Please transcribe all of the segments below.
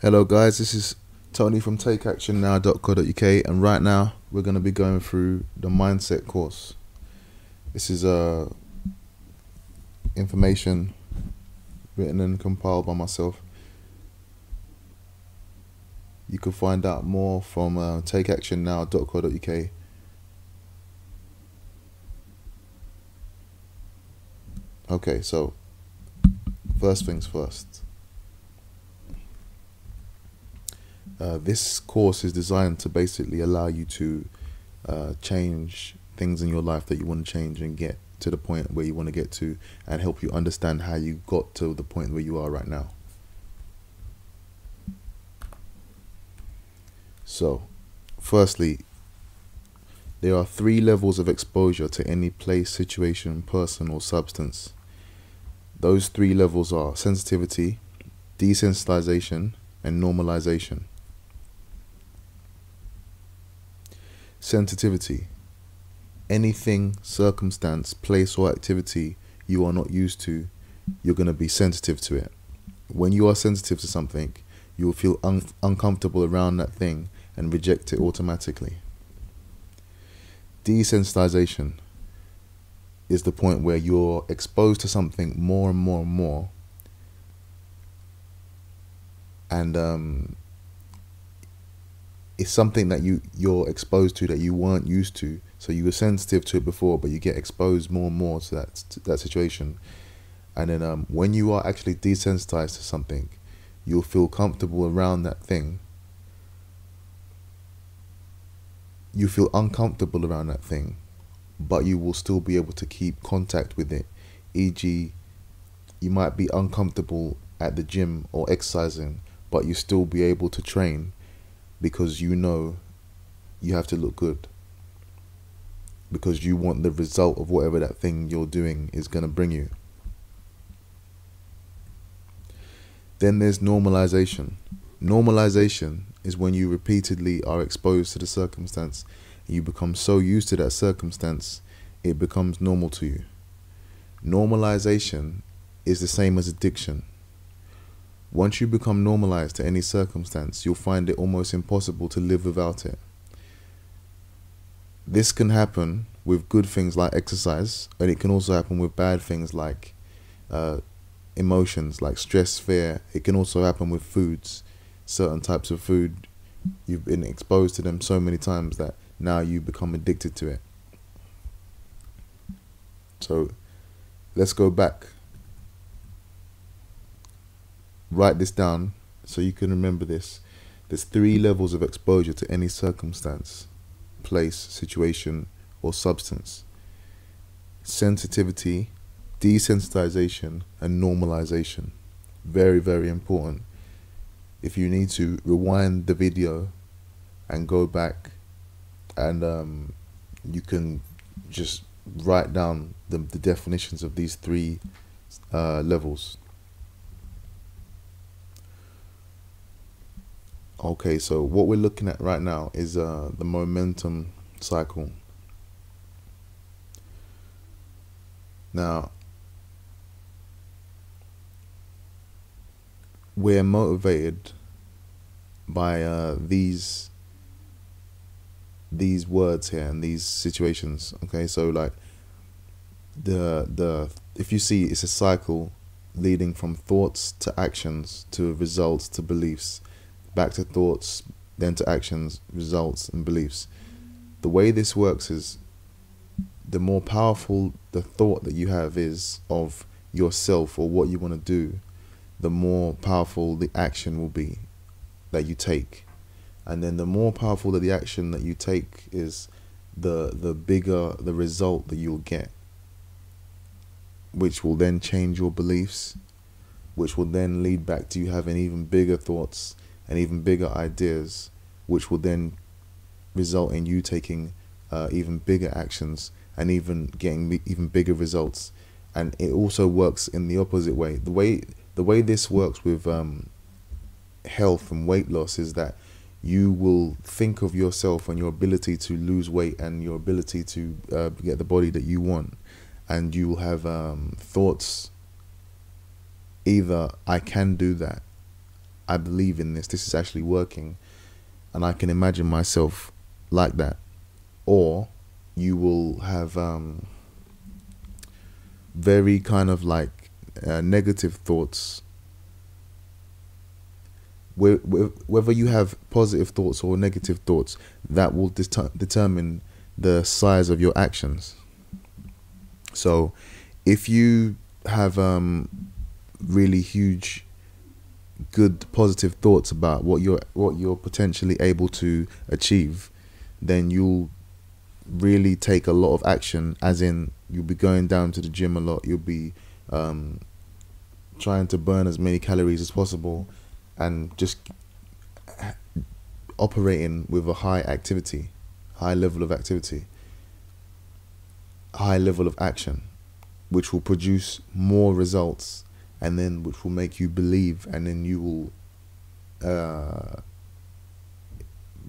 Hello guys, this is Tony from takeactionnow.co.uk, and right now we're going to be going through the mindset course. This is information written and compiled by myself. You can find out more from takeactionnow.co.uk. Okay, so first things first. This course is designed to basically allow you to change things in your life that you want to change and get to the point where you want to get to, and help you understand how you got to the point where you are right now. So, firstly, there are 3 levels of exposure to any place, situation, person, or substance. Those 3 levels are sensitivity, desensitization, and normalization. Sensitivity. Anything, circumstance, place, or activity you are not used to, you're going to be sensitive to it. When you are sensitive to something, you will feel uncomfortable around that thing and reject it automatically. Desensitization is the point where you're exposed to something more and more and more, and it's something that you're exposed to that you weren't used to. So you were sensitive to it before, but you get exposed more and more to that situation. And then when you are actually desensitized to something, you'll feel comfortable around that thing. You feel uncomfortable around that thing, but you will still be able to keep contact with it. E.g., you might be uncomfortable at the gym or exercising, but you still be able to train because you know you have to look good, because you want the result of whatever that thing you're doing is going to bring you. Then there's normalization. Normalization is when you repeatedly are exposed to the circumstance and you become so used to that circumstance, it becomes normal to you. Normalization is the same as addiction. Once you become normalized to any circumstance, you'll find it almost impossible to live without it. This can happen with good things like exercise, and it can also happen with bad things like emotions like stress, fear. It can also happen with foods. Certain types of food, you've been exposed to them so many times that now you become addicted to it. So let's go back. Write this down so you can remember this. There's 3 levels of exposure to any circumstance, place, situation, or substance: sensitivity, desensitization, and normalization. Very, very important. If you need to, rewind the video and go back, and you can just write down the definitions of these 3 levels. Okay, so what we're looking at right now is the momentum cycle. Now, we're motivated by these words here and these situations. Okay, so like if you see, it's a cycle leading from thoughts to actions to results to beliefs, back to thoughts, then to actions, results, and beliefs. The way this works is, the more powerful the thought that you have is of yourself or what you want to do, the more powerful the action will be that you take. And then the more powerful that the action that you take is, the bigger the result that you'll get, which will then change your beliefs, which will then lead back to you having even bigger thoughts and even bigger ideas, which will then result in you taking even bigger actions and even getting even bigger results. And it also works in the opposite way. The way this works with health and weight loss is that you will think of yourself and your ability to lose weight and your ability to get the body that you want, and you will have thoughts, either I can do that, I believe in this. This is actually working, and I can imagine myself like that. Or you will have very kind of like negative thoughts. Whether you have positive thoughts or negative thoughts, that will determine the size of your actions. So if you have really huge, good, positive thoughts about what you're potentially able to achieve, then you'll really take a lot of action, as in you'll be going down to the gym a lot, you'll be trying to burn as many calories as possible, and just operating with a high level of activity, high level of action, which will produce more results, and then which will make you believe, and then you will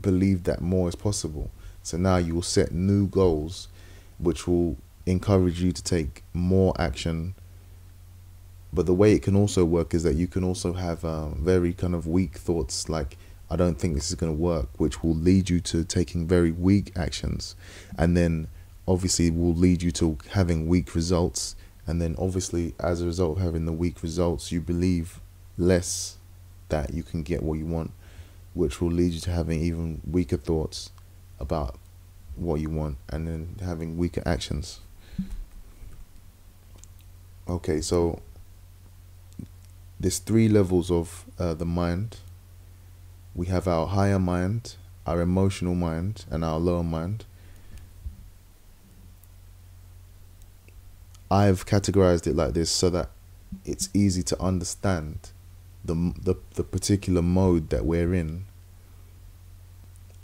believe that more is possible. So now you will set new goals, which will encourage you to take more action. But the way it can also work is that you can also have very kind of weak thoughts, like, I don't think this is going to work, which will lead you to taking very weak actions, and then obviously will lead you to having weak results. And then obviously, as a result of having the weak results, you believe less that you can get what you want, which will lead you to having even weaker thoughts about what you want, and then having weaker actions. Okay, so there's 3 levels of the mind. We have our higher mind, our emotional mind, and our lower mind. I've categorized it like this so that it's easy to understand the particular mode that we're in,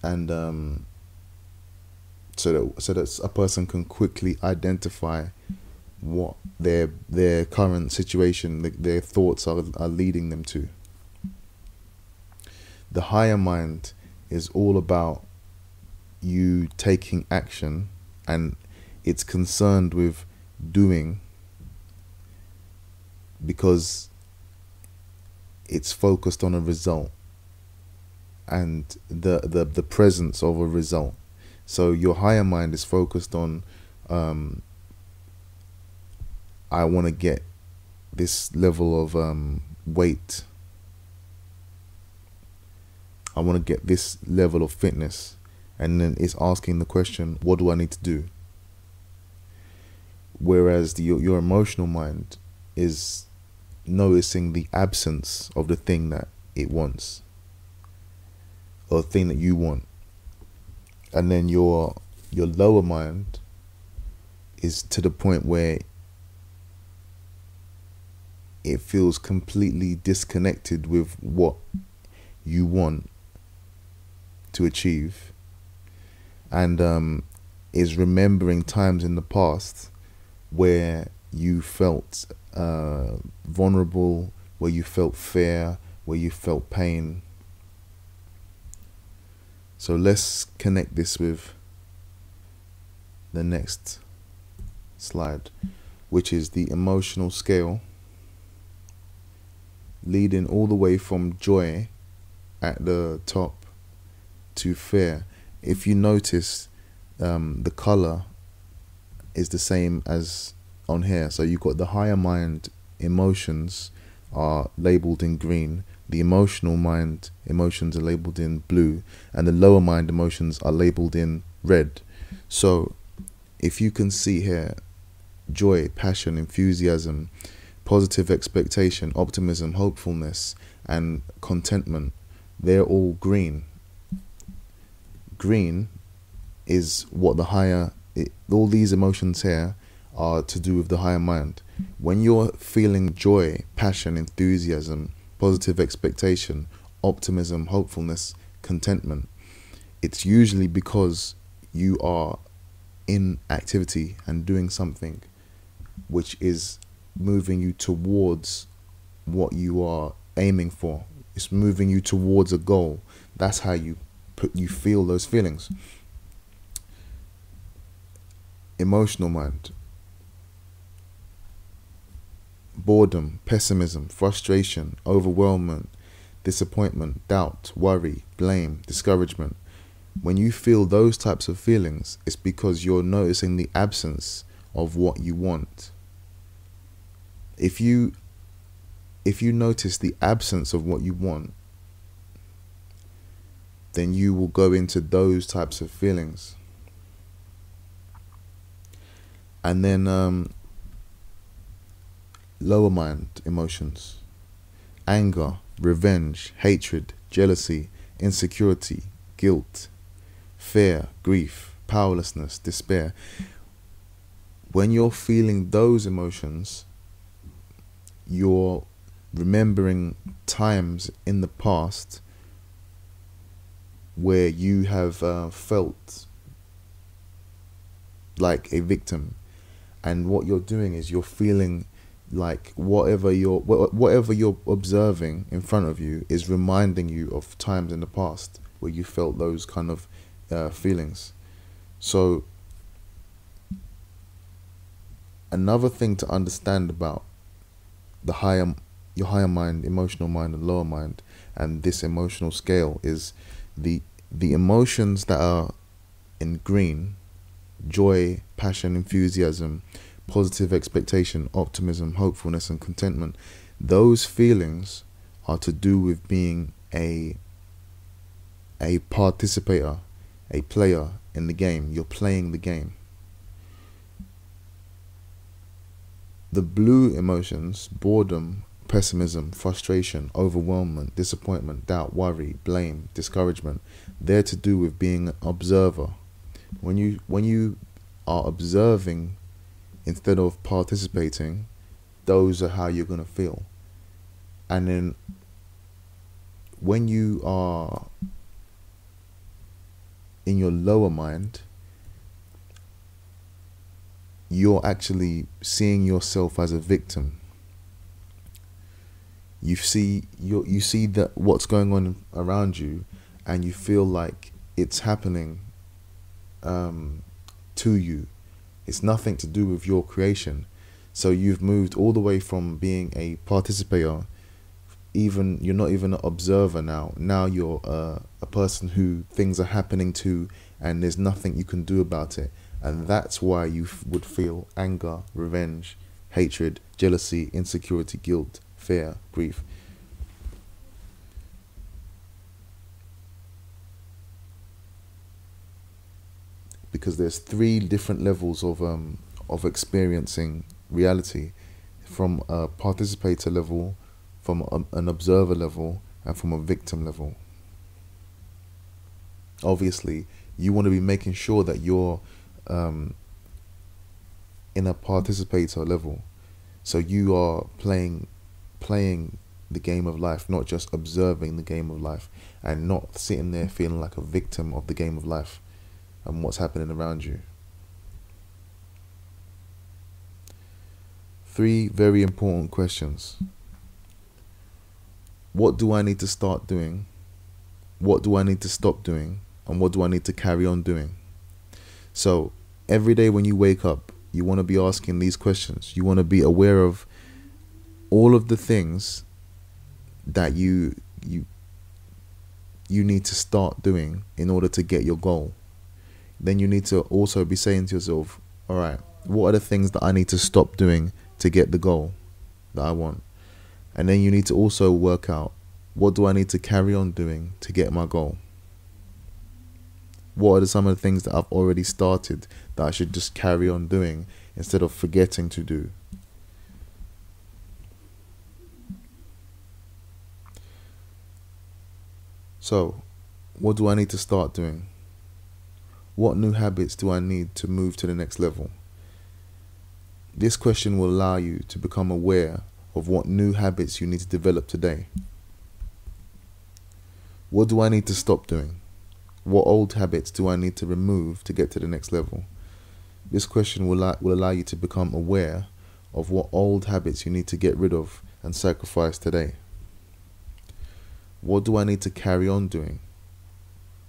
and so that a person can quickly identify what their current situation, their thoughts are leading them to. The higher mind is all about you taking action, and it's concerned with doing, because it's focused on a result and the presence of a result. So your higher mind is focused on I want to get this level of weight, I want to get this level of fitness, and then it's asking the question, what do I need to do? Whereas your emotional mind is noticing the absence of the thing that it wants, or the thing that you want. And then your lower mind is to the point where it feels completely disconnected with what you want to achieve, and is remembering times in the past where you felt vulnerable, where you felt fear, where you felt pain. So let's connect this with the next slide, which is the emotional scale, leading all the way from joy at the top to fear. If you notice, the color is the same as on here. So you've got the higher mind emotions are labeled in green, the emotional mind emotions are labeled in blue, and the lower mind emotions are labeled in red. So if you can see here, joy, passion, enthusiasm, positive expectation, optimism, hopefulness, and contentment, they're all green. Green is what the higher, all these emotions here are to do with the higher mind. When you're feeling joy, passion, enthusiasm, positive expectation, optimism, hopefulness, contentment, it's usually because you are in activity and doing something which is moving you towards what you are aiming for. It's moving you towards a goal. That's how you feel those feelings. Emotional mind: boredom, pessimism, frustration, overwhelmment, disappointment, doubt, worry, blame, discouragement. When you feel those types of feelings, it's because you're noticing the absence of what you want. If you notice the absence of what you want, then you will go into those types of feelings. And then lower mind emotions: anger, revenge, hatred, jealousy, insecurity, guilt, fear, grief, powerlessness, despair. When you're feeling those emotions, you're remembering times in the past where you have felt like a victim, and what you're doing is you're feeling like whatever you're observing in front of you is reminding you of times in the past where you felt those kind of feelings. So another thing to understand about your higher mind, emotional mind, and lower mind, and this emotional scale, is the emotions that are in green: joy, passion, enthusiasm, positive expectation, optimism, hopefulness, and contentment. Those feelings are to do with being a participator, a player in the game. You're playing the game. The blue emotions: boredom, pessimism, frustration, overwhelmment, disappointment, doubt, worry, blame, discouragement, they're to do with being an observer. When you are observing instead of participating, those are how you're going to feel. And then when you are in your lower mind, you're actually seeing yourself as a victim. You see that what's going on around you, and you feel like it's happening to you. It's nothing to do with your creation. So you've moved all the way from being a participator, you're not even an observer now. Now you're a person who things are happening to, and there's nothing you can do about it. And that's why you would feel anger, revenge, hatred, jealousy, insecurity, guilt, fear, grief. Because there's 3 different levels of experiencing reality: from a participator level, from an observer level, and from a victim level. Obviously, you want to be making sure that you're in a participator level, so you are playing the game of life, not just observing the game of life, and not sitting there feeling like a victim of the game of life and what's happening around you. 3 very important questions. What do I need to start doing? What do I need to stop doing? And what do I need to carry on doing? So every day when you wake up, you want to be asking these questions. You want to be aware of all of the things that you need to start doing in order to get your goal. Then you need to also be saying to yourself, all right, what are the things that I need to stop doing to get the goal that I want? And then you need to also work out, what do I need to carry on doing to get my goal? What are some of the things that I've already started that I should just carry on doing instead of forgetting to do? So, what do I need to start doing? What new habits do I need to move to the next level? This question will allow you to become aware of what new habits you need to develop today. What do I need to stop doing? What old habits do I need to remove to get to the next level? This question will allow you to become aware of what old habits you need to get rid of and sacrifice today. What do I need to carry on doing?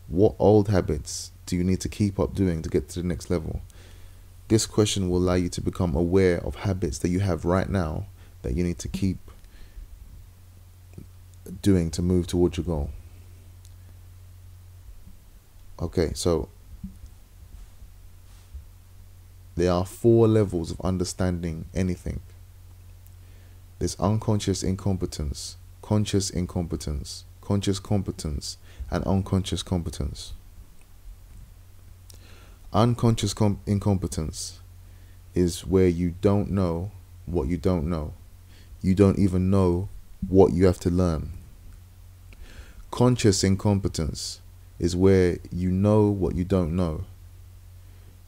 What old habits do you need to keep up doing to get to the next level? This question will allow you to become aware of habits that you have right now that you need to keep doing to move towards your goal. Okay, so there are 4 levels of understanding anything. There's unconscious incompetence, conscious incompetence, conscious competence, and unconscious competence. Unconscious incompetence is where you don't know what you don't know. You don't even know what you have to learn. Conscious incompetence is where you know what you don't know.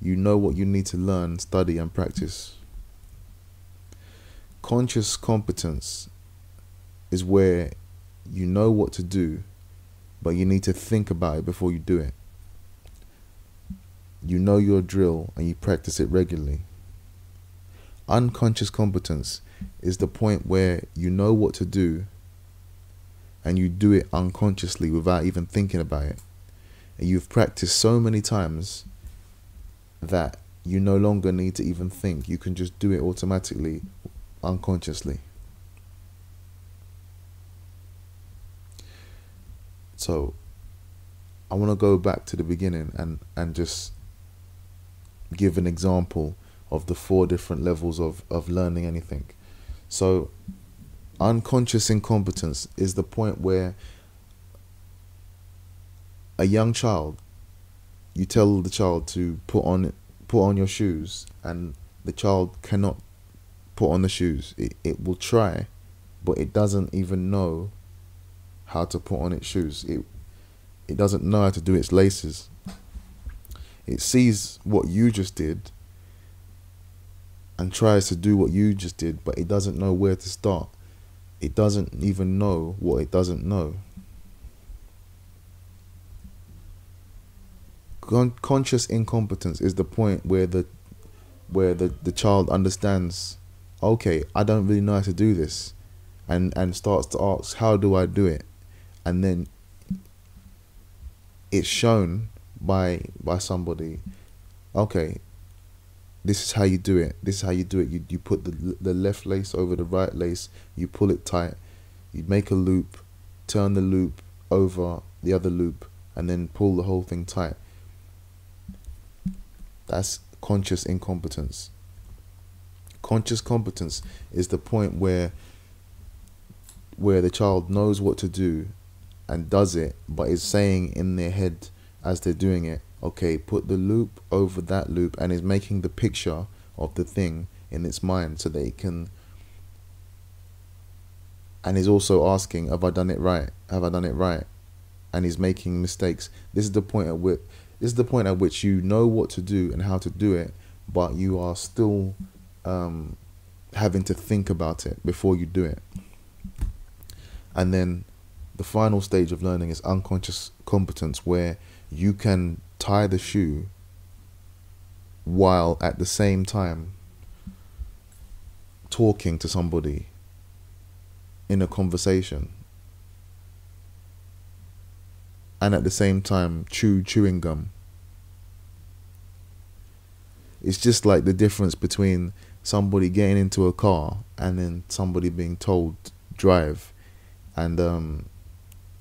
You know what you need to learn, study, and practice. Conscious competence is where you know what to do, but you need to think about it before you do it. You know your drill and you practice it regularly. Unconscious competence is the point where you know what to do and you do it unconsciously without even thinking about it. And you've practiced so many times that you no longer need to even think. You can just do it automatically, unconsciously. So I want to go back to the beginning and just give an example of the 4 different levels of learning anything. So unconscious incompetence is the point where a young child, you tell the child to put on your shoes, and the child cannot put on the shoes. It will try, but it doesn't even know how to put on its shoes. It doesn't know how to do its laces. It sees what you just did and tries to do what you just did, but it doesn't know where to start. It doesn't even know what it doesn't know. Conscious incompetence is the point where the child understands, okay, I don't really know how to do this, and starts to ask, how do I do it? And then it's shown by somebody, okay, this is how you do it. This is how you do it. You put the left lace over the right lace, you pull it tight, you make a loop, turn the loop over the other loop, and then pull the whole thing tight. That's conscious incompetence. Conscious competence is the point where the child knows what to do and does it, but is saying in their head as they're doing it, okay, put the loop over that loop, and is making the picture of the thing in its mind so that it can, and is also asking, have I done it right? Have I done it right? And is making mistakes. This is the point at which you know what to do and how to do it, but you are still having to think about it before you do it. And then the final stage of learning is unconscious competence, where you can tie the shoe while at the same time talking to somebody in a conversation, and at the same time chewing gum. It's just like the difference between somebody getting into a car and then somebody being told drive. And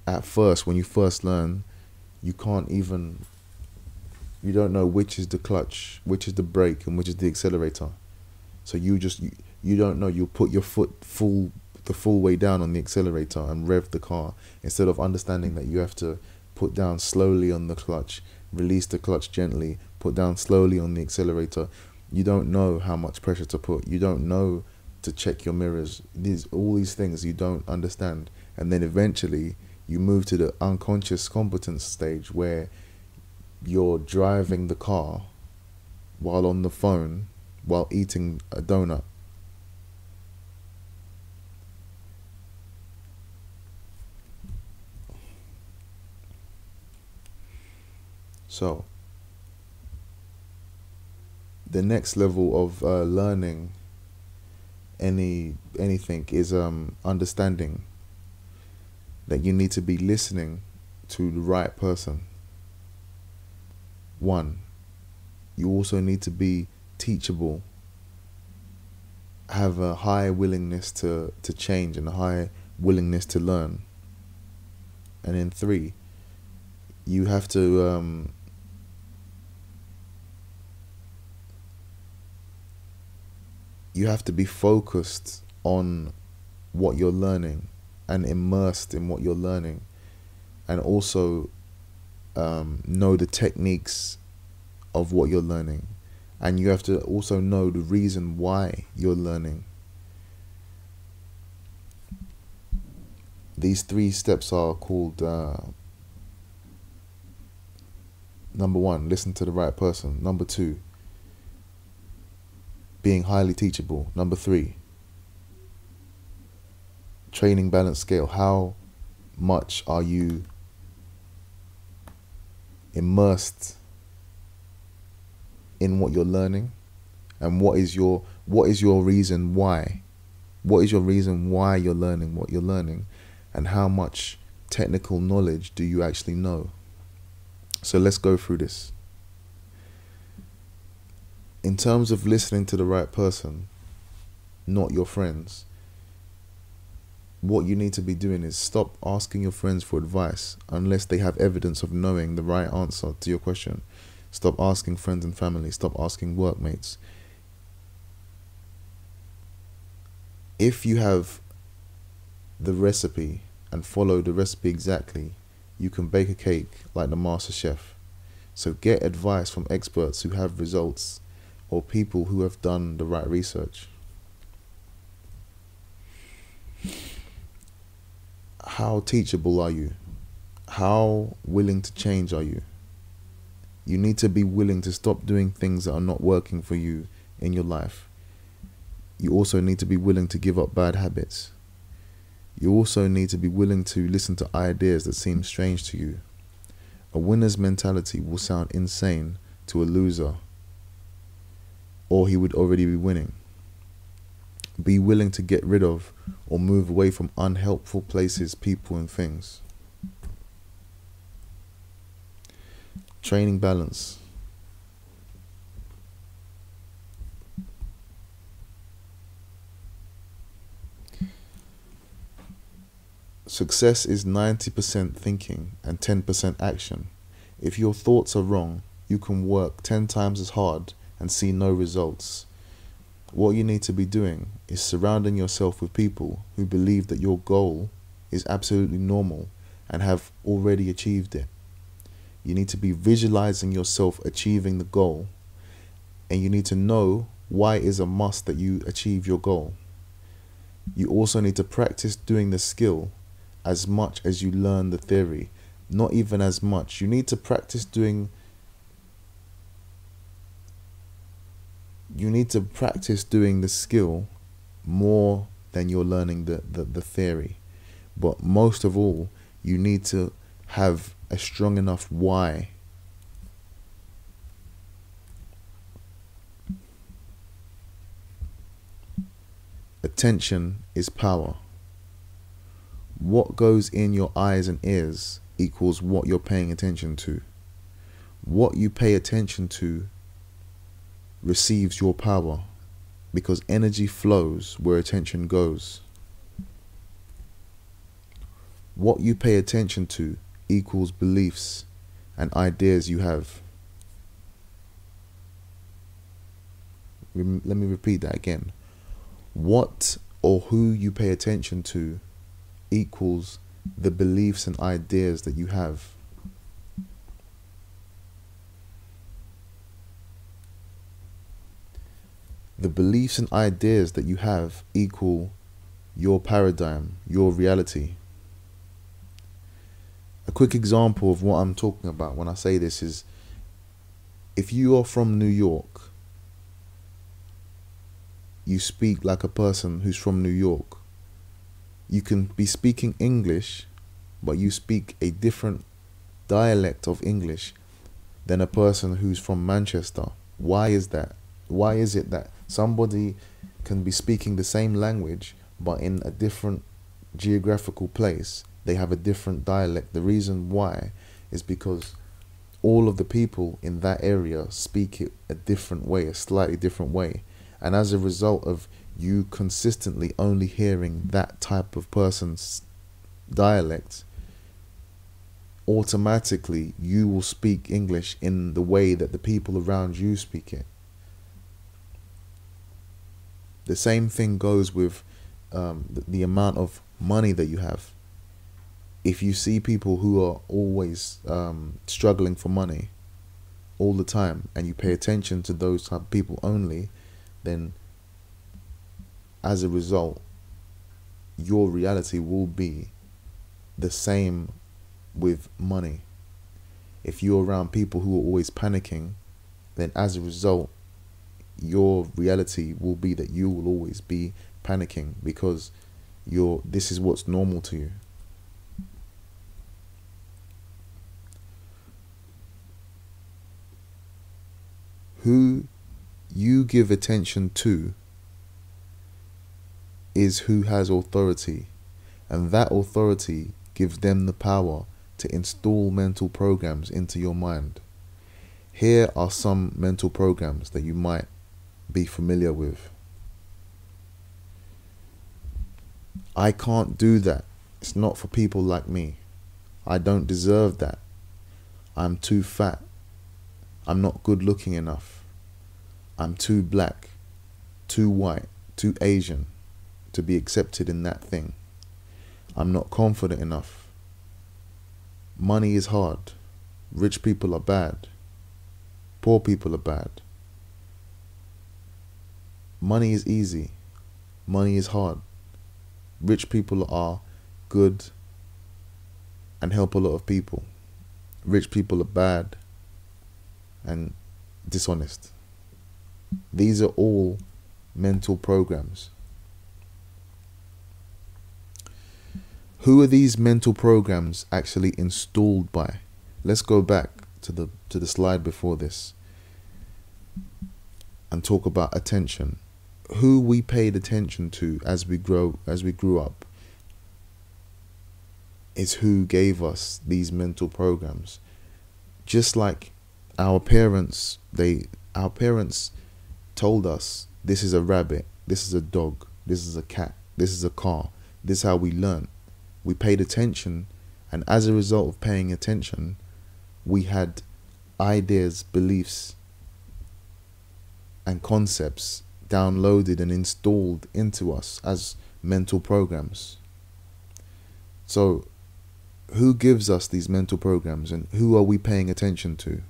at first, when you first learn, you don't know which is the clutch, which is the brake, and which is the accelerator. So you don't know. You put your foot the full way down on the accelerator and rev the car, instead of understanding that you have to put down slowly on the clutch, release the clutch gently, put down slowly on the accelerator. You don't know how much pressure to put. You don't know to check your mirrors. All these things you don't understand. And then eventually you move to the unconscious competence stage, where you're driving the car while on the phone, while eating a donut. So the next level of learning anything is understanding that you need to be listening to the right person. 1, you also need to be teachable, have a high willingness to change and a high willingness to learn. And then 3, you have to be focused on what you're learning and immersed in what you're learning, and also know the techniques of what you're learning, and you have to also know the reason why you're learning. These 3 steps are called number 1, listen to the right person. Number 2, being highly teachable. Number 3, training balance scale. How much are you immersed in what you're learning, and what is your reason why? What is your reason why you're learning what you're learning, and how much technical knowledge do you actually know? So let's go through this. In terms of listening to the right person, not your friends, what you need to be doing is stop asking your friends for advice unless they have evidence of knowing the right answer to your question. Stop asking friends and family. Stop asking workmates. If you have the recipe and follow the recipe exactly, you can bake a cake like the master chef. So get advice from experts who have results, or people who have done the right research. How teachable are you? How willing to change are you? You need to be willing to stop doing things that are not working for you in your life. You also need to be willing to give up bad habits. You also need to be willing to listen to ideas that seem strange to you. A winner's mentality will sound insane to a loser, or he would already be winning. Be willing to get rid of or move away from unhelpful places, people, and things. Training balance. Success is 90% thinking and 10% action. If your thoughts are wrong, you can work 10 times as hard and see no results. What you need to be doing is surrounding yourself with people who believe that your goal is absolutely normal and have already achieved it. You need to be visualizing yourself achieving the goal, and you need to know why it is a must that you achieve your goal. You also need to practice doing the skill as much as you learn the theory. Not even as much. You need to practice doing the skill more than you're learning the theory. But most of all, you need to have a strong enough why. Attention is power. What goes in your eyes and ears equals what you're paying attention to. What you pay attention to receives your power, because energy flows where attention goes. What you pay attention to equals beliefs and ideas you have. Let me repeat that again. What or who you pay attention to equals the beliefs and ideas that you have. The beliefs and ideas that you have equal your paradigm, your reality. A quick example of what I'm talking about when I say this is, if you are from New York, you speak like a person who's from New York. You can be speaking English, but you speak a different dialect of English than a person who's from Manchester. Why is that? Why is it that somebody can be speaking the same language, but in a different geographical place, they have a different dialect? The reason why is because all of the people in that area speak it a different way, a slightly different way. And as a result of you consistently only hearing that type of person's dialect, automatically you will speak English in the way that the people around you speak it. The same thing goes with the amount of money that you have. If you see people who are always struggling for money all the time, and you pay attention to those type of people only, then as a result, your reality will be the same with money. If you're around people who are always panicking, then as a result, your reality will be that you will always be panicking, because this is what's normal to you. Who you give attention to is who has authority, and that authority gives them the power to install mental programs into your mind. Here are some mental programs that you might be familiar with. I can't do that. It's not for people like me. I don't deserve that. I'm too fat. I'm not good looking enough. I'm too black, too white, too Asian to be accepted in that thing. I'm not confident enough. Money is hard. Rich people are bad. Poor people are bad. Money is easy. Money is hard. Rich people are good and help a lot of people. Rich people are bad and dishonest. These are all mental programs. Who are these mental programs actually installed by? Let's go back to the slide before this and talk about attention. Who we paid attention to as we grew up is who gave us these mental programs. Just like our parents told us, this is a rabbit, this is a dog, this is a cat, this is a car. This is how we learned. We paid attention, and as a result of paying attention, we had ideas, beliefs, and concepts downloaded and installed into us as mental programs. So, who gives us these mental programs, and who are we paying attention to?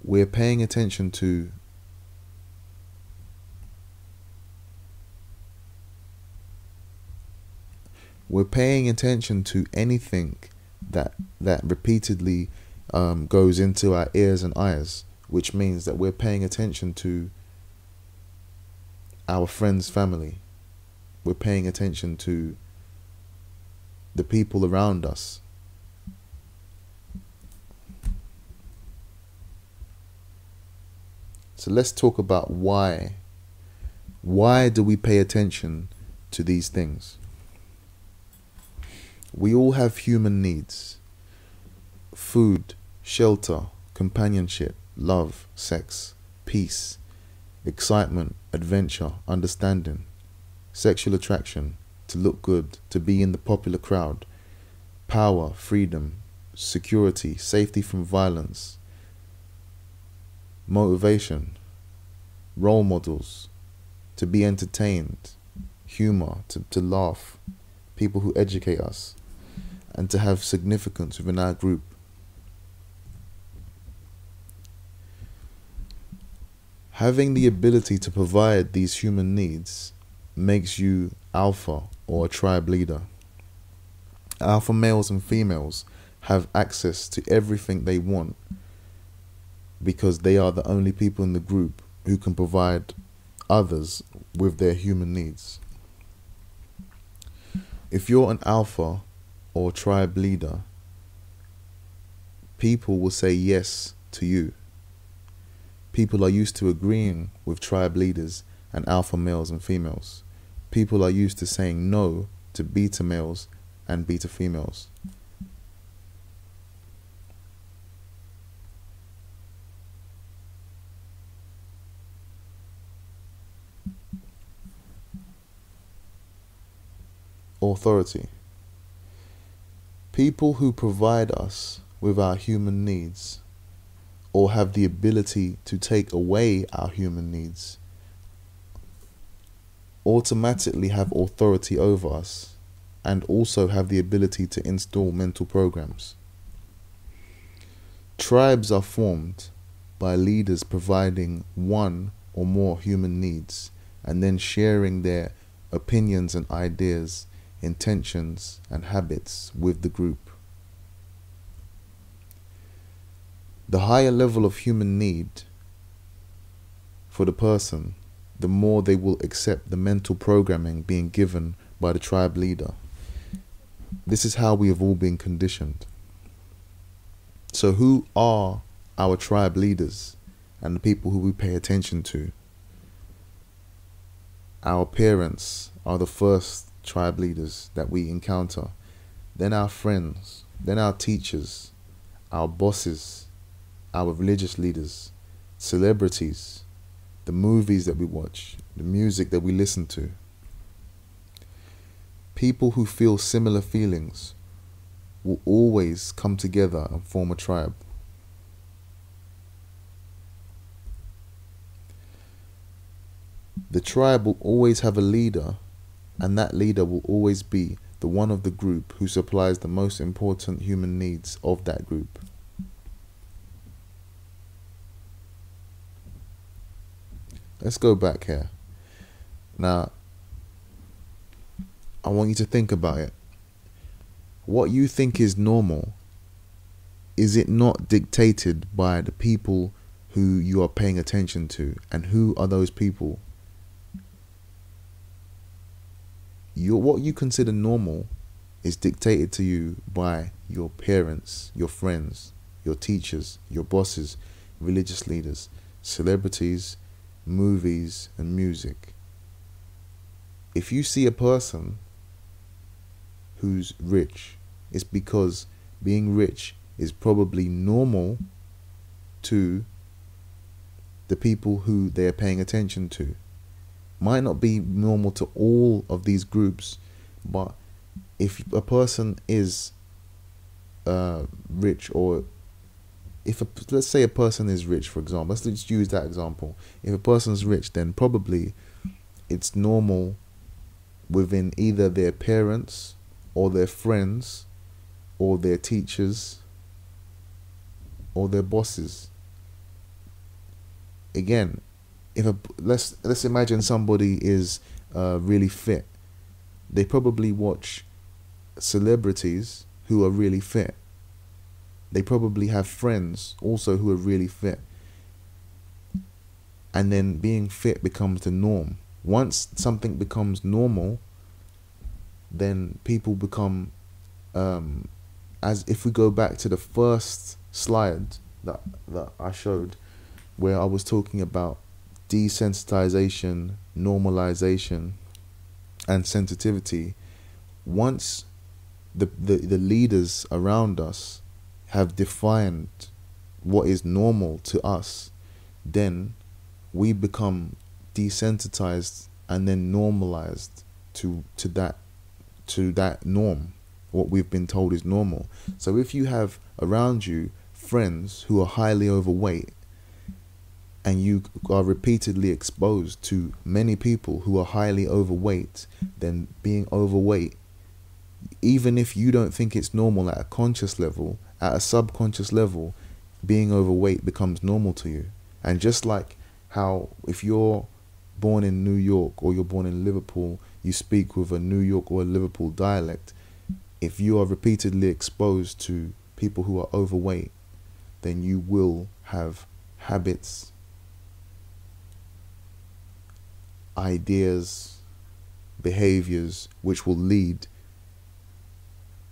We're paying attention to anything that repeatedly goes into our ears and eyes, which means that we're paying attention to our friends' family. We're paying attention to the people around us. So let's talk about why. Why do we pay attention to these things? We all have human needs: food, shelter, companionship, love, sex, peace, excitement, adventure, understanding, sexual attraction, to look good, to be in the popular crowd, power, freedom, security, safety from violence, motivation, role models, to be entertained, humor, to laugh, people who educate us, and to have significance within our group. Having the ability to provide these human needs makes you alpha or a tribe leader. Alpha males and females have access to everything they want because they are the only people in the group who can provide others with their human needs. If you're an alpha or tribe leader, people will say yes to you. People are used to agreeing with tribe leaders and alpha males and females. People are used to saying no to beta males and beta females. Or authority. People who provide us with our human needs or have the ability to take away our human needs automatically have authority over us and also have the ability to install mental programs. Tribes are formed by leaders providing one or more human needs and then sharing their opinions and ideas, intentions and habits with the group. The higher level of human need for the person, the more they will accept the mental programming being given by the tribe leader. This is how we have all been conditioned. So who are our tribe leaders and the people who we pay attention to? Our parents are the first tribe leaders that we encounter. Then our friends, then our teachers, our bosses, our religious leaders, celebrities, the movies that we watch, the music that we listen to. People who feel similar feelings will always come together and form a tribe. The tribe will always have a leader, and that leader will always be the one of the group who supplies the most important human needs of that group. Let's go back here. Now, I want you to think about it. What you think is normal, is it not dictated by the people who you are paying attention to? And who are those people? What you consider normal is dictated to you by your parents, your friends, your teachers, your bosses, religious leaders, celebrities, movies and music. If you see a person who's rich, it's because being rich is probably normal to the people who they're paying attention to. Might not be normal to all of these groups, but if a person is rich, or let's say a person is rich, for example, let's just use that example. If a person's rich, then probably it's normal within either their parents or their friends or their teachers or their bosses. Again, let's imagine somebody is really fit. They probably watch celebrities who are really fit. They probably have friends also who are really fit. And then being fit becomes the norm. Once something becomes normal, then people become, as if we go back to the first slide that I showed, where I was talking about desensitization, normalization, and sensitivity. Once the leaders around us have defined what is normal to us, then we become desensitized and then normalized to that norm, what we've been told is normal. So if you have around you friends who are highly overweight, and you are repeatedly exposed to many people who are highly overweight, then being overweight, even if you don't think it's normal at a conscious level, at a subconscious level, being overweight becomes normal to you. And just like how if you're born in New York or you're born in Liverpool, you speak with a New York or a Liverpool dialect, if you are repeatedly exposed to people who are overweight, then you will have habits, ideas, behaviors which will lead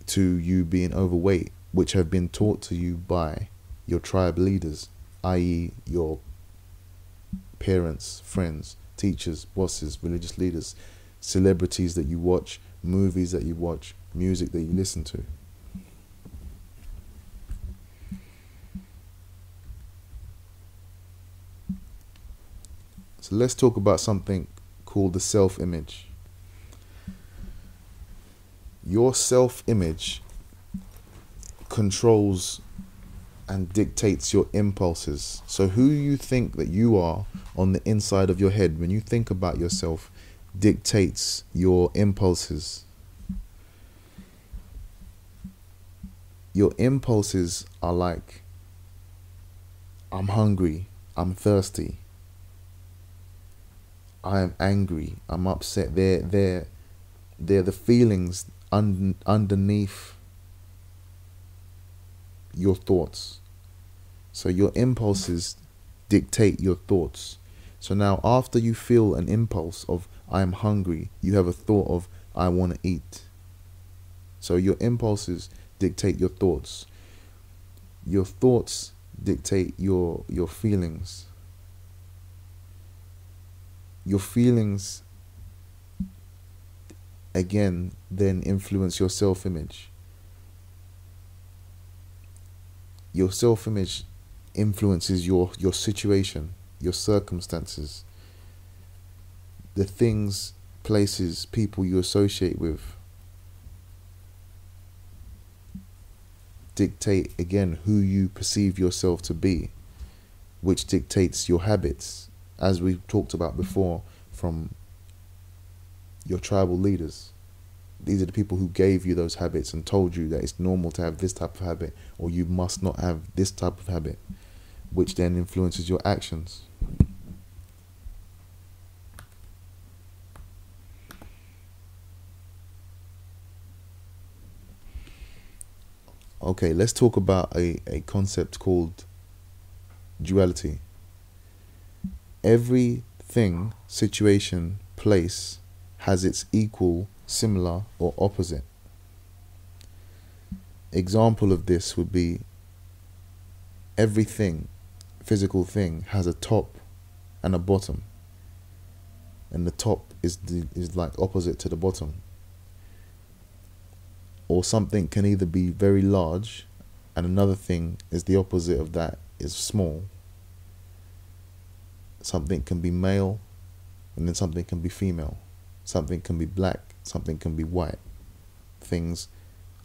to you being overweight, which have been taught to you by your tribe leaders, i.e. your parents, friends, teachers, bosses, religious leaders, celebrities that you watch, movies that you watch, music that you listen to. So let's talk about something called the self-image. Your self-image controls and dictates your impulses. So who you think that you are on the inside of your head, when you think about yourself, dictates your impulses. Your impulses are like, I'm hungry, I'm thirsty, I am angry, I'm upset. They're the feelings underneath your thoughts. So your impulses dictate your thoughts. So now after you feel an impulse of I am hungry, you have a thought of I want to eat. So your impulses dictate your thoughts. Your thoughts dictate your feelings. Your feelings again then influence your self-image. Your self-image influences your situation, your circumstances, the things, places, people you associate with dictate again who you perceive yourself to be, which dictates your habits, as we talked about before, from your tribal leaders. These are the people who gave you those habits and told you that it's normal to have this type of habit, or you must not have this type of habit, which then influences your actions. Okay, let's talk about a concept called duality. Everything, situation, place has its equal, similar, or opposite. Example of this would be everything, physical thing, has a top and a bottom, and the top is like opposite to the bottom. Or something can either be very large and another thing is the opposite of that, is small. Something can be male and then something can be female. Something can be black, something can be white. Things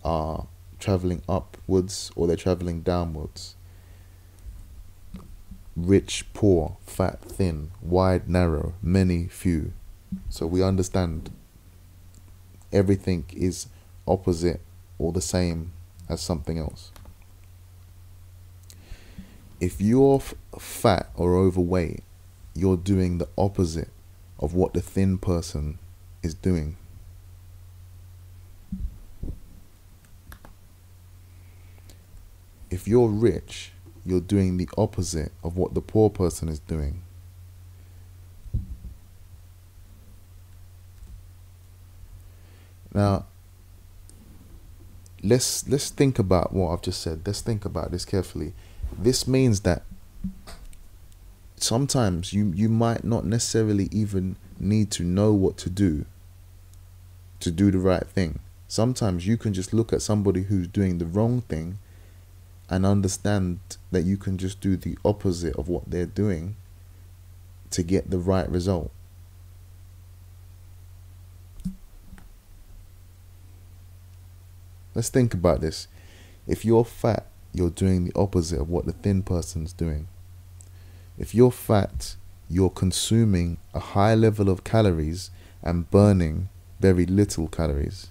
are traveling upwards or they're traveling downwards. Rich, poor, fat, thin, wide, narrow, many, few. So we understand everything is opposite or the same as something else. If you're fat or overweight, you're doing the opposite of what the thin person is doing. If you're rich, you're doing the opposite of what the poor person is doing. Now, let's think about what I've just said. Let's think about this carefully. This means that sometimes you might not necessarily even need to know what to do the right thing. Sometimes you can just look at somebody who's doing the wrong thing and understand that you can just do the opposite of what they're doing to get the right result. Let's think about this. If you're fat, you're doing the opposite of what the thin person's doing. If you're fat, you're consuming a high level of calories and burning very little calories,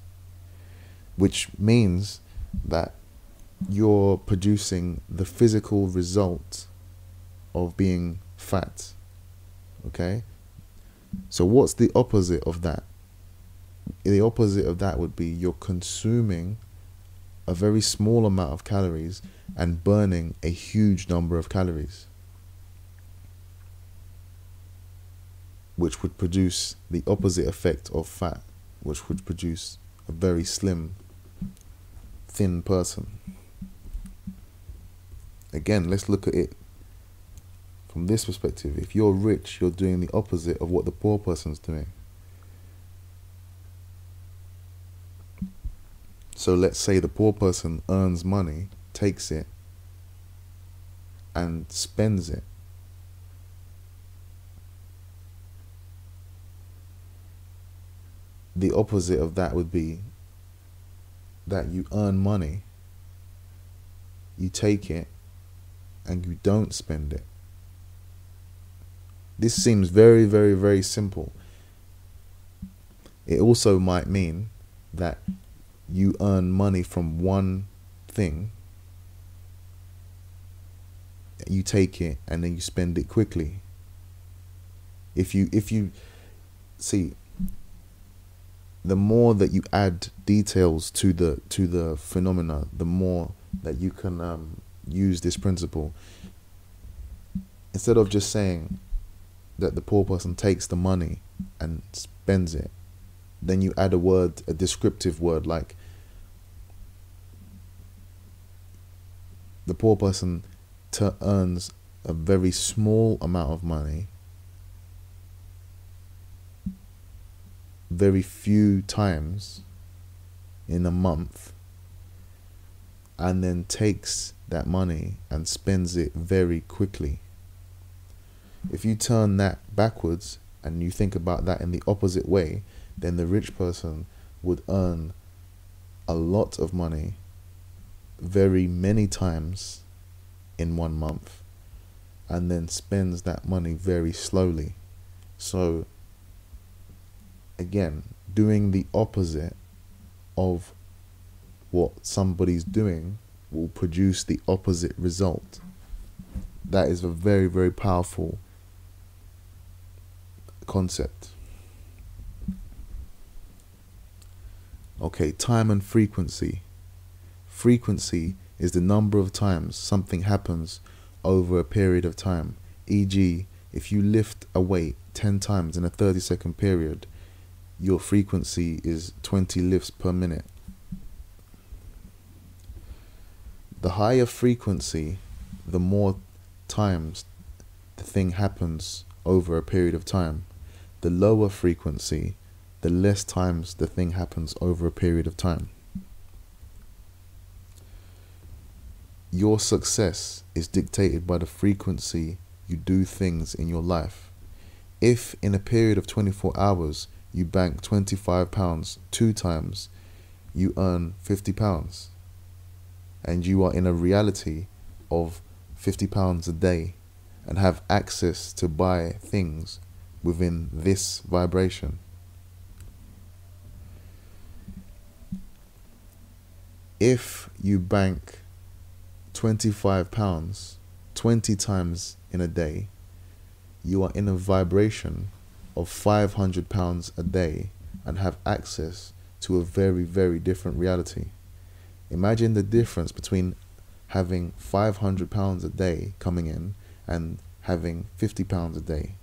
which means that you're producing the physical result of being fat. Okay? So what's the opposite of that? The opposite of that would be you're consuming a very small amount of calories and burning a huge number of calories, which would produce the opposite effect of fat, which would produce a very slim, thin person. Again, let's look at it from this perspective. If you're rich, you're doing the opposite of what the poor person's doing. So let's say the poor person earns money, takes it, and spends it. The opposite of that would be that you earn money, you take it and you don't spend it. This seems very, very, very simple. It also might mean that you earn money from one thing, you take it and then you spend it quickly. If you see, the more that you add details to the phenomena, the more that you can use this principle. Instead of just saying that the poor person takes the money and spends it, then you add a descriptive word like the poor person earns a very small amount of money, very few times in a month, and then takes that money and spends it very quickly. If you turn that backwards and you think about that in the opposite way, then the rich person would earn a lot of money very many times in 1 month and then spends that money very slowly. So again, doing the opposite of what somebody's doing will produce the opposite result. That is a very, very powerful concept. Okay, time and frequency. Frequency is the number of times something happens over a period of time. E.g., if you lift a weight 10 times in a 30-second period, your frequency is 20 lifts per minute. The higher frequency, the more times the thing happens over a period of time. The lower frequency, the less times the thing happens over a period of time. Your success is dictated by the frequency you do things in your life. If in a period of 24 hours you bank £25 2 times, you earn £50, and you are in a reality of £50 a day and have access to buy things within this vibration. If you bank £25 20 times in a day, you are in a vibration of £500 a day and have access to a very, very different reality. Imagine the difference between having £500 a day coming in and having £50 a day.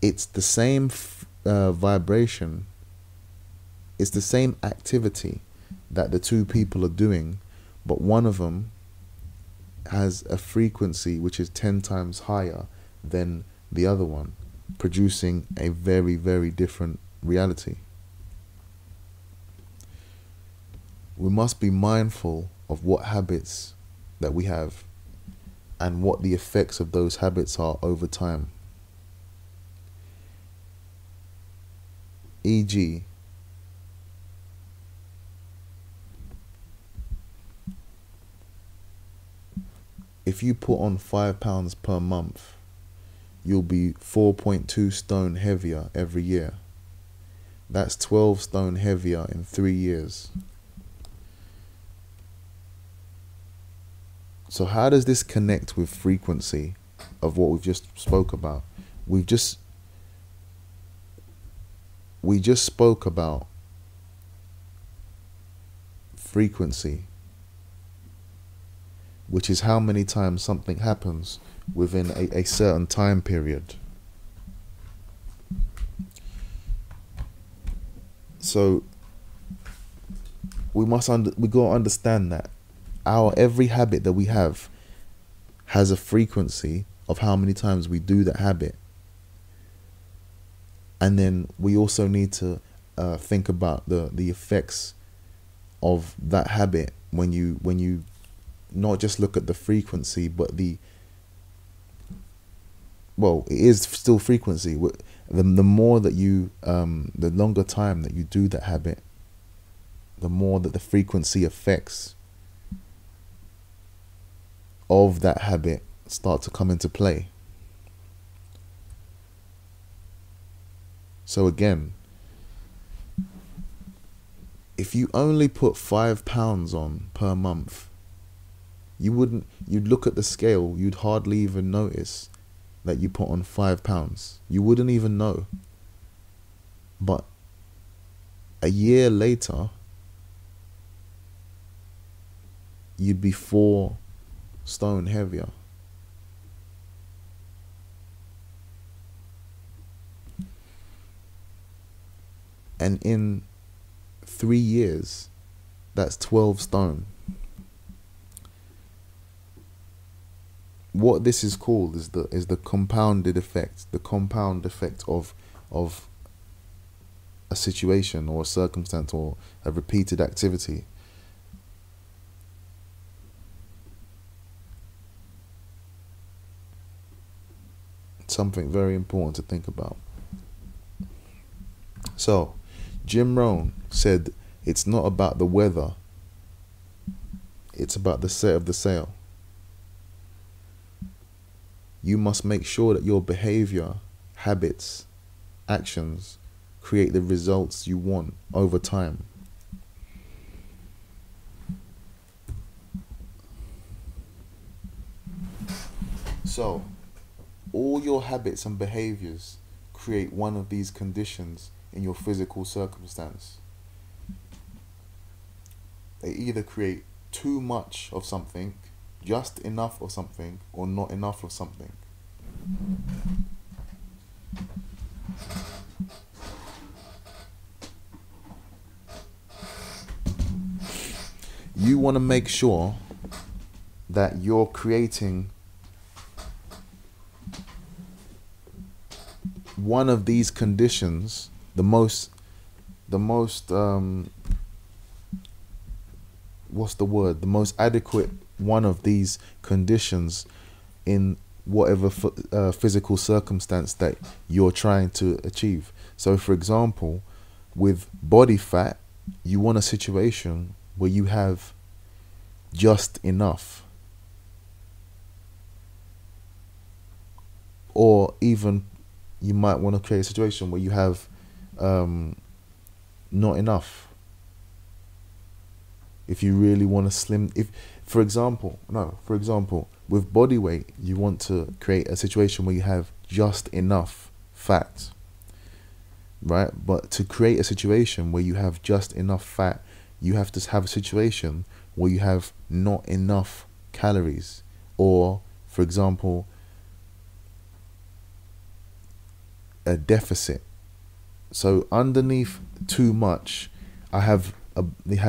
It's the same vibration, it's the same activity that the two people are doing, but one of them has a frequency which is 10 times higher than the other one, producing a very, very different reality. We must be mindful of what habits that we have and what the effects of those habits are over time. E.g., if you put on £5 per month, you'll be 4.2 stone heavier every year. That's 12 stone heavier in 3 years. So how does this connect with frequency of what we've just spoke about? We just spoke about frequency, which is how many times something happens within a certain time period. So we got to understand that every habit that we have has a frequency of how many times we do that habit. And then we also need to think about the effects of that habit when you not just look at the frequency, but it is still frequency. The more that you, the longer time that you do that habit, the more that the frequency effects of that habit start to come into play. So again, if you only put £5 on per month, you'd look at the scale, you'd hardly even notice that you put on £5. You wouldn't even know. But a year later, you'd be 4 stone heavier. And in 3 years, that's 12 stone. What this is called is the compounded effect, the compound effect of a situation or a circumstance or a repeated activity. Something very important to think about. So, Jim Rohn said, it's not about the weather, it's about the set of the sail. You must make sure that your behavior, habits, actions create the results you want over time. So, all your habits and behaviors create one of these conditions in your physical circumstance. They either create too much of something, just enough of something, or not enough of something. You want to make sure that you're creating one of these conditions, the most adequate one of these conditions in whatever physical circumstance that you're trying to achieve. So for example, with body fat, you want a situation where you have just enough, or even you might want to create a situation where you have not enough. If you really want to slim, for example, with body weight, you want to create a situation where you have just enough fat, right? But to create a situation where you have just enough fat, you have to have a situation where you have not enough calories, or, for example, a deficit. So underneath too much, they have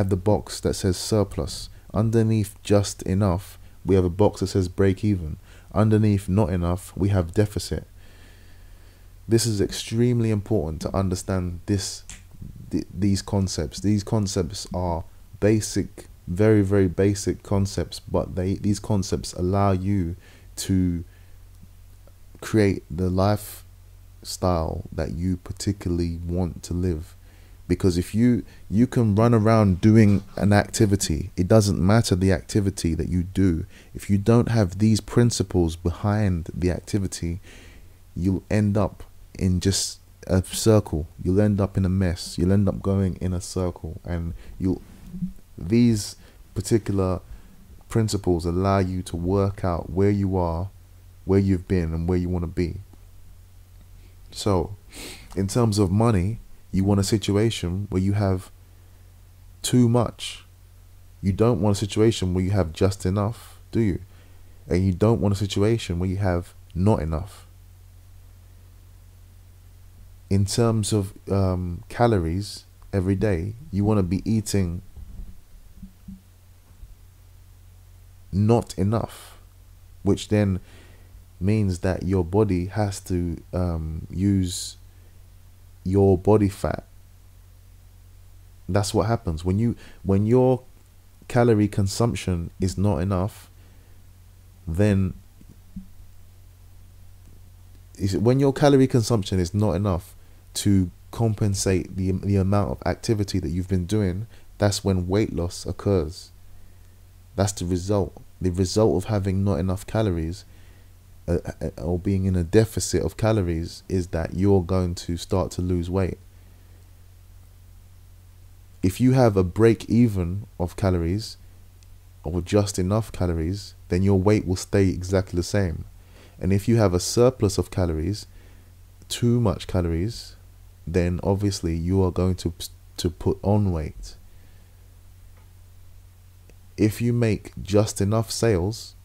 the box that says surplus. Underneath just enough, we have a box that says break even. Underneath not enough, we have deficit. This is extremely important to understand these concepts. These concepts are basic, very, very basic concepts, but these concepts allow you to create the lifestyle that you particularly want to live. Because if you can run around doing an activity, it doesn't matter the activity that you do. If you don't have these principles behind the activity, you'll end up in just a circle. You'll end up in a mess. You'll end up going in a circle, and these particular principles allow you to work out where you are, where you've been, and where you want to be. So, in terms of money, you want a situation where you have too much. You don't want a situation where you have just enough, do you? And you don't want a situation where you have not enough. In terms of calories every day, you want to be eating not enough, which then means that your body has to use your body fat. That's what happens when your calorie consumption is not enough. Then when your calorie consumption is not enough to compensate the amount of activity that you've been doing, that's when weight loss occurs. That's the result. The result of having not enough calories, or being in a deficit of calories, is that you're going to start to lose weight. If you have a break even of calories, or just enough calories, then your weight will stay exactly the same. And if you have a surplus of calories, too much calories, then obviously you are going to put on weight. If you make just enough sales,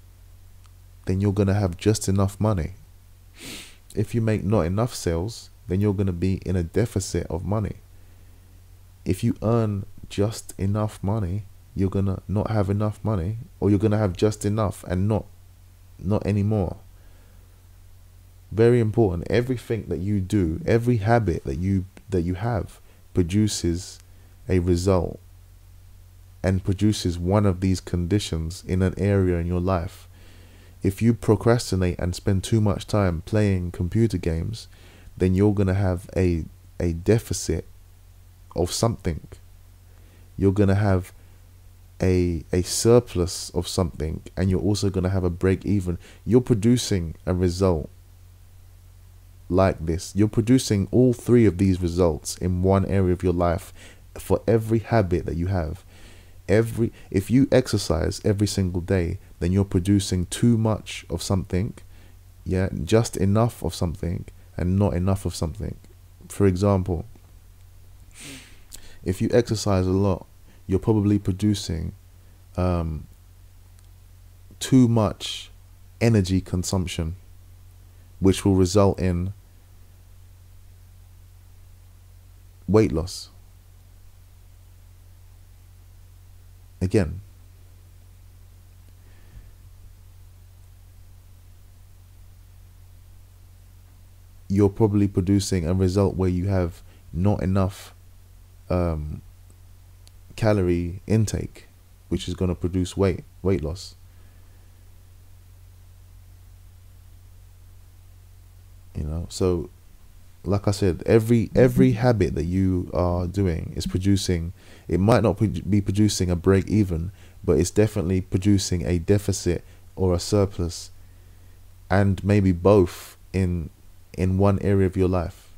then you're going to have just enough money. If you make not enough sales, then you're going to be in a deficit of money. If you earn just enough money, you're going to not have enough money, or you're going to have just enough and not any more. Very important. Everything that you do, every habit that you have, produces a result and produces one of these conditions in an area in your life. If you procrastinate and spend too much time playing computer games, then you're going to have a deficit of something. You're going to have a surplus of something, and you're also going to have a break even. You're producing a result like this. You're producing all three of these results in one area of your life for every habit that you have. If you exercise every single day, then you're producing too much of something, just enough of something, and not enough of something. For example, if you exercise a lot, you're probably producing too much energy consumption, which will result in weight loss. Again, you're probably producing a result where you have not enough calorie intake, which is going to produce weight loss. So like I said, every habit that you are doing is producing, it might not be producing a break even, but it's definitely producing a deficit or a surplus, and maybe both in one area of your life.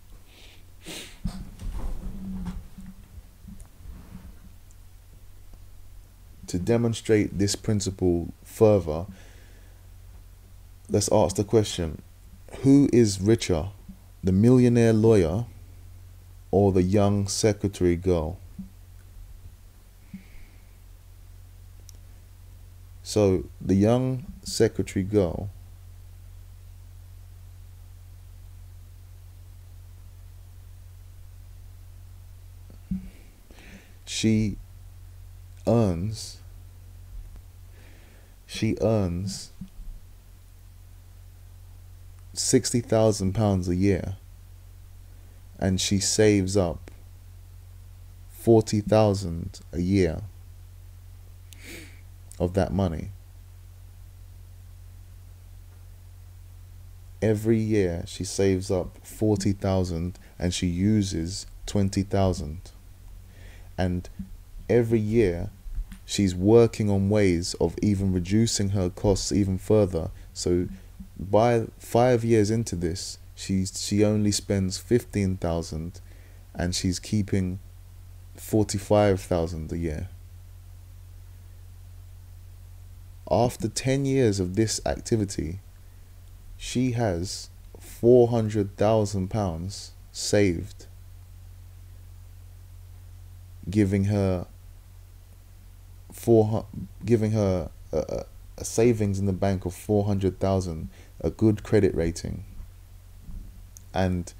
To demonstrate this principle further, let's ask the question: who is richer, the millionaire lawyer or the young secretary girl? So the young secretary girl, she earns £60,000 a year, and she saves up 40,000 a year of that money. Every year she saves up 40,000 and she uses 20,000. And every year she's working on ways of even reducing her costs even further. So by 5 years into this, she only spends 15,000 and she's keeping 45,000 a year. After 10 years of this activity, she has £400,000 saved, giving her a savings in the bank of 400,000, a good credit rating, and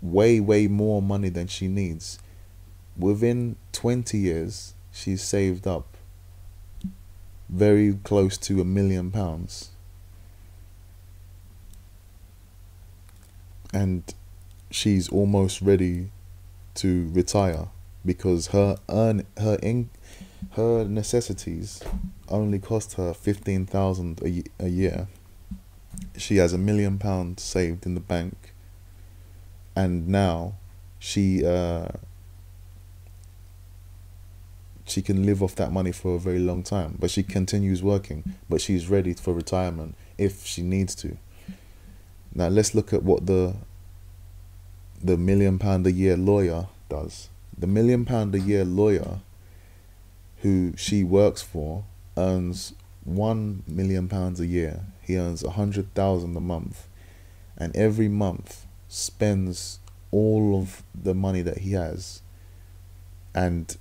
way more money than she needs. Within 20 years, she's saved up very close to £1 million, and she's almost ready to retire because her necessities only cost her 15,000 a year. She has £1 million saved in the bank, and now she she can live off that money for a very long time, but she continues working, but she's ready for retirement if she needs to. Now let's look at what the £1 million a year lawyer does. The £1 million a year lawyer who she works for earns £1 million a year. He earns 100,000 a month, and every month spends all of the money that he has. And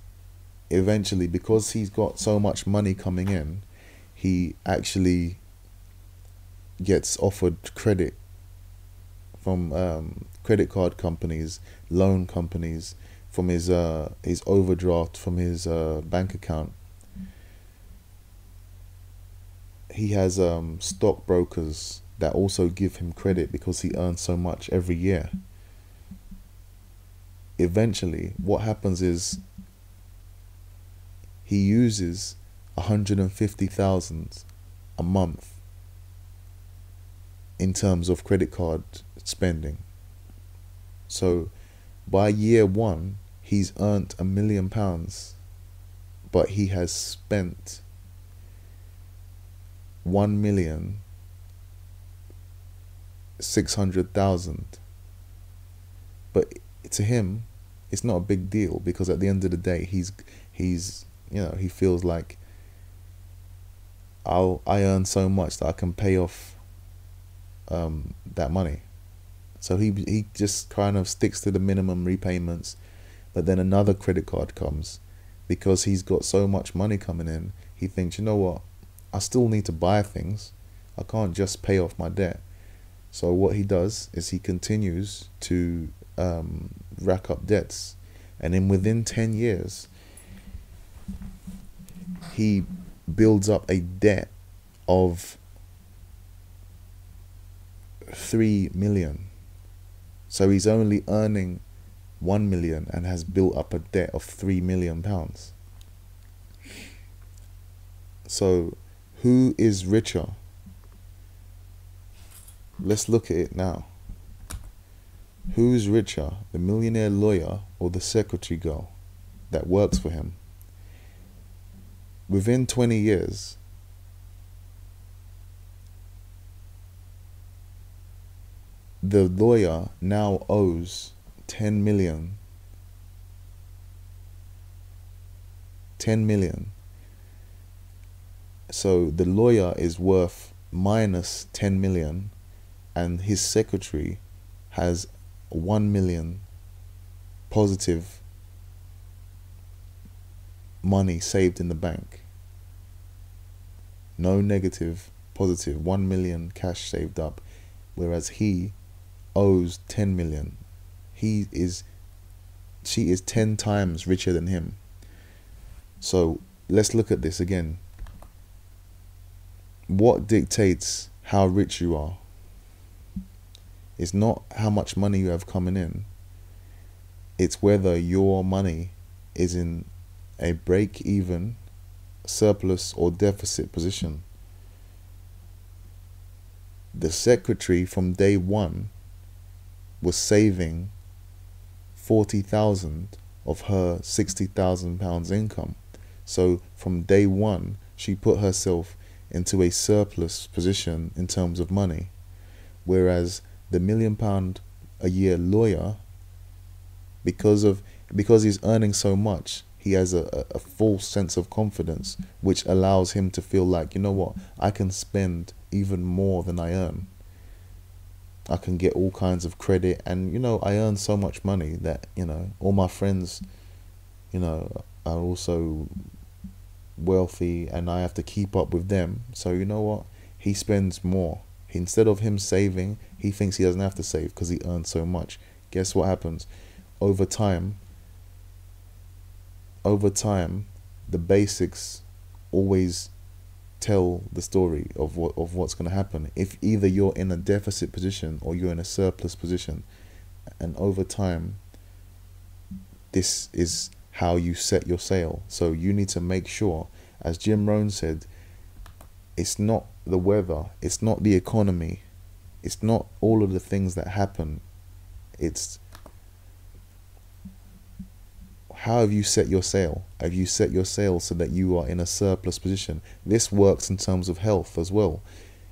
eventually, because he's got so much money coming in, he actually gets offered credit from credit card companies, loan companies, from his overdraft from his bank account. He has stockbrokers that also give him credit because he earns so much every year. Eventually, what happens is he uses 150,000 a month in terms of credit card spending. So by year one, he's earned £1 million, but he has spent 1,600,000. But to him, it's not a big deal, because at the end of the day, he's he feels like, I earn so much that I can pay off that money. So he just kind of sticks to the minimum repayments. But then another credit card comes, because he's got so much money coming in. He thinks, you know what, I still need to buy things. I can't just pay off my debt. So what he does is he continues to rack up debts, and then within 10 years he builds up a debt of 3 million. So he's only earning 1 million and has built up a debt of £3 million. So who is richer? Let's look at it now. Who's richer, the millionaire lawyer or the secretary girl that works for him? Within 20 years, the lawyer now owes 10 million. 10 million. So the lawyer is worth minus 10 million, and his secretary has 1 million positive money saved in the bank. No negative, positive, 1 million cash saved up, whereas he owes 10 million. She is 10 times richer than him. So let's look at this again. What dictates how rich you are? It's not how much money you have coming in. It's whether your money is in a break-even, surplus or deficit position. The secretary from day one was saving 40,000 of her £60,000 income. So from day one, she put herself into a surplus position in terms of money. Whereas the £1 million a year lawyer, because he's earning so much, he has a false sense of confidence, which allows him to feel like, you know what, I can spend even more than I earn. I can get all kinds of credit, and I earn so much money that all my friends are also wealthy, and I have to keep up with them. So you know what, he spends more. Instead of him saving, he thinks he doesn't have to save because he earns so much. Guess what happens? Over time, the basics always tell the story of what's going to happen. If either you're in a deficit position or you're in a surplus position, and over time, this is how you set your sail. So you need to make sure, as Jim Rohn said, it's not the weather, it's not the economy, it's not all of the things that happen. It's how have you set your sail? Have you set your sail so that you are in a surplus position? This works in terms of health as well.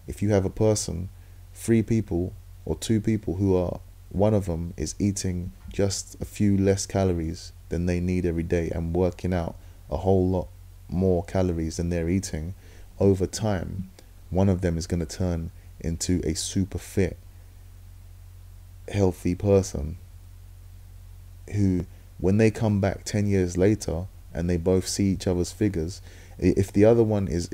If you have a person, 3 people or 2 people who are, one of them is eating just a few less calories than they need every day and working out a whole lot more calories than they're eating, over time, one of them is going to turn into a super fit, healthy person who, when they come back 10 years later and they both see each other's figures, if the other one is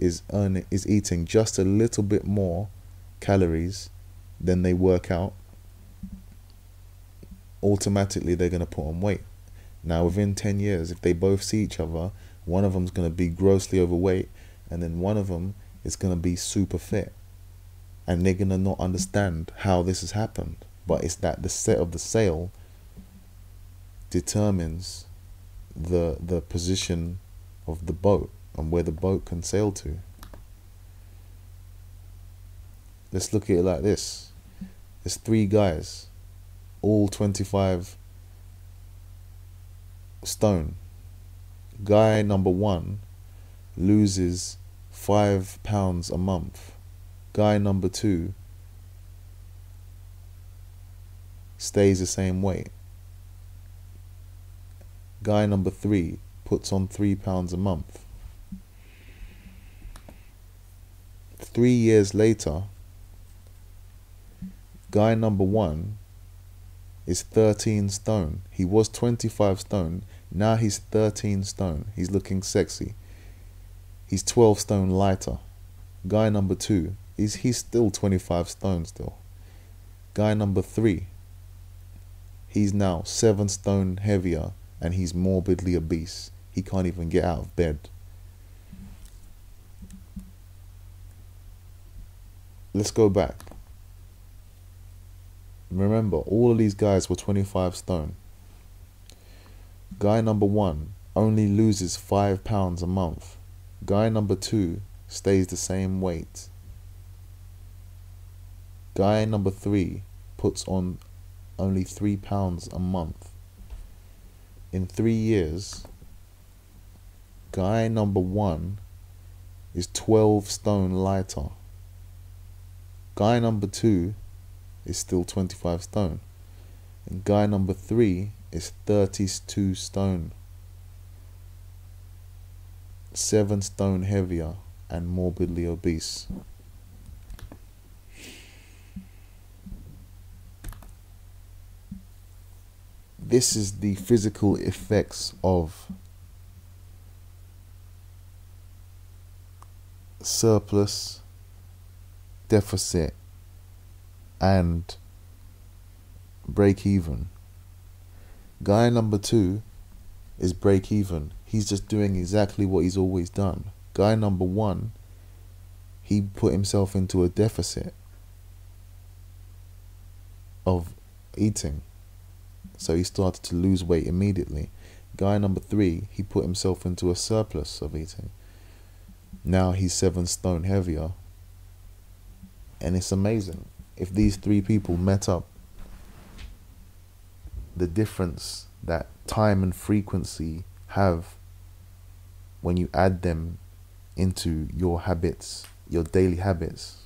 eating just a little bit more calories than they work out, automatically they're going to put on weight. Now within 10 years, if they both see each other, one of them's going to be grossly overweight and then one of them is going to be super fit, and they're going to not understand how this has happened. But it's that the set of the sail determines the position of the boat and where the boat can sail to. Let's look at it like this. There's 3 guys, all 25 stone. Guy number 1 loses 5 pounds a month. Guy number 2 stays the same weight. Guy number 3 puts on 3 pounds a month. 3 years later, guy number 1 is 13 stone. He was 25 stone. Now he's 13 stone. He's looking sexy. He's 12 stone lighter. Guy number 2, he's still 25 stone still. Guy number 3, he's now 7 stone heavier and he's morbidly obese. He can't even get out of bed. Let's go back. Remember, all of these guys were 25 stone. Guy number 1 only loses 5 pounds a month. Guy number 2 stays the same weight. Guy number 3 puts on only 3 pounds a month. In 3 years, guy number 1 is 12 stone lighter. Guy number 2 is still 25 stone. And guy number 3 is 32 stone. 7 stone heavier and morbidly obese. This is the physical effects of surplus, deficit, and break even. Guy number 2 is break even. He's just doing exactly what he's always done. Guy number 1, he put himself into a deficit of eating, so he started to lose weight immediately. Guy number 3, he put himself into a surplus of eating. Now he's 7 stone heavier. And it's amazing. If these 3 people met up, the difference that time and frequency have when you add them into your habits, your daily habits,